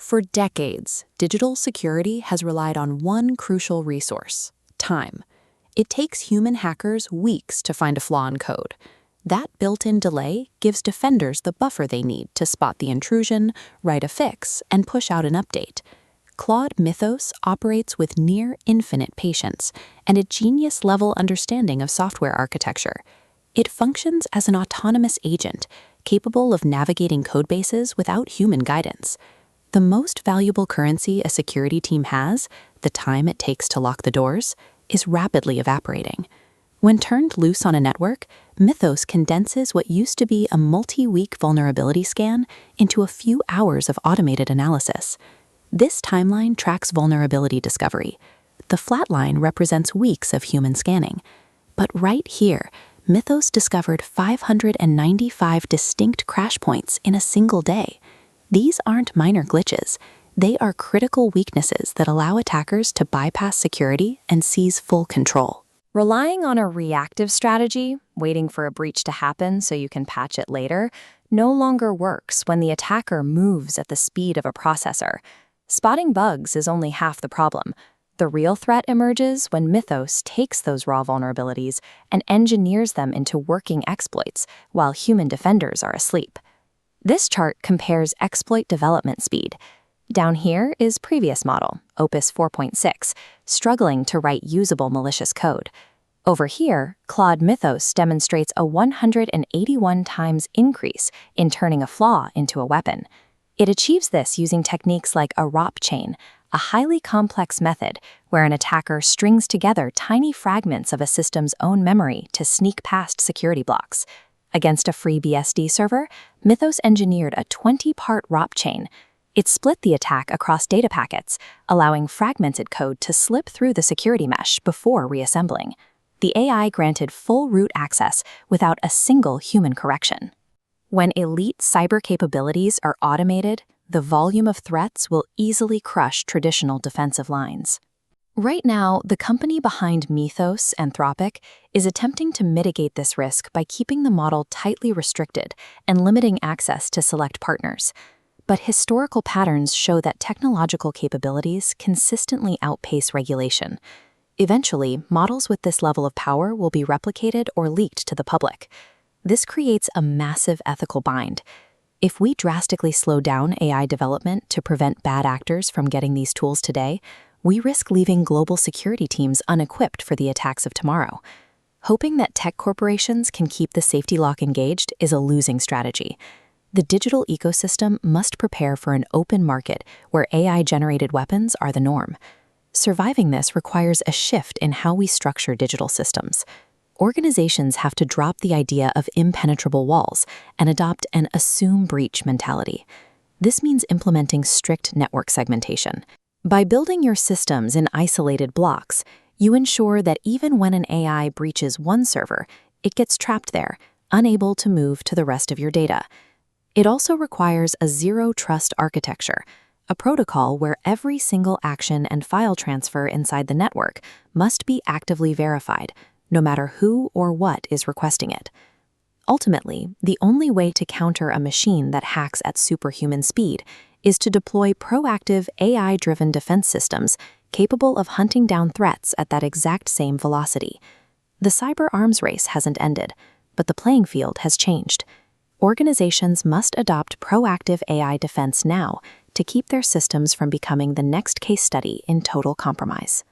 For decades, digital security has relied on one crucial resource: time. It takes human hackers weeks to find a flaw in code. That built-in delay gives defenders the buffer they need to spot the intrusion, write a fix, and push out an update. Claude Mythos operates with near-infinite patience and a genius-level understanding of software architecture. It functions as an autonomous agent, capable of navigating codebases without human guidance. The most valuable currency a security team has, the time it takes to lock the doors, is rapidly evaporating. When turned loose on a network, Mythos condenses what used to be a multi-week vulnerability scan into a few hours of automated analysis. This timeline tracks vulnerability discovery. The flat line represents weeks of human scanning. But right here, Mythos discovered 595 distinct crash points in a single day. These aren't minor glitches. They are critical weaknesses that allow attackers to bypass security and seize full control. Relying on a reactive strategy, waiting for a breach to happen so you can patch it later, no longer works when the attacker moves at the speed of a processor. Spotting bugs is only half the problem. The real threat emerges when Mythos takes those raw vulnerabilities and engineers them into working exploits while human defenders are asleep. This chart compares exploit development speed. Down here is previous model, Opus 4.6, struggling to write usable malicious code. Over here, Claude Mythos demonstrates a 181 times increase in turning a flaw into a weapon. It achieves this using techniques like a ROP chain, a highly complex method where an attacker strings together tiny fragments of a system's own memory to sneak past security blocks. Against a free BSD server, Mythos engineered a 20-part ROP chain. It split the attack across data packets, allowing fragmented code to slip through the security mesh before reassembling. The AI granted full root access without a single human correction. When elite cyber capabilities are automated, the volume of threats will easily crush traditional defensive lines. Right now, the company behind Mythos, Anthropic, is attempting to mitigate this risk by keeping the model tightly restricted and limiting access to select partners. But historical patterns show that technological capabilities consistently outpace regulation. Eventually, models with this level of power will be replicated or leaked to the public. This creates a massive ethical bind. If we drastically slow down AI development to prevent bad actors from getting these tools today, we risk leaving global security teams unequipped for the attacks of tomorrow. Hoping that tech corporations can keep the safety lock engaged is a losing strategy. The digital ecosystem must prepare for an open market where AI-generated weapons are the norm. Surviving this requires a shift in how we structure digital systems. Organizations have to drop the idea of impenetrable walls and adopt an assume breach mentality. This means implementing strict network segmentation. By building your systems in isolated blocks, you ensure that even when an AI breaches one server, it gets trapped there, unable to move to the rest of your data. It also requires a zero-trust architecture, a protocol where every single action and file transfer inside the network must be actively verified, no matter who or what is requesting it. Ultimately, the only way to counter a machine that hacks at superhuman speed is to deploy proactive AI-driven defense systems capable of hunting down threats at that exact same velocity. The cyber arms race hasn't ended, but the playing field has changed. Organizations must adopt proactive AI defense now to keep their systems from becoming the next case study in total compromise.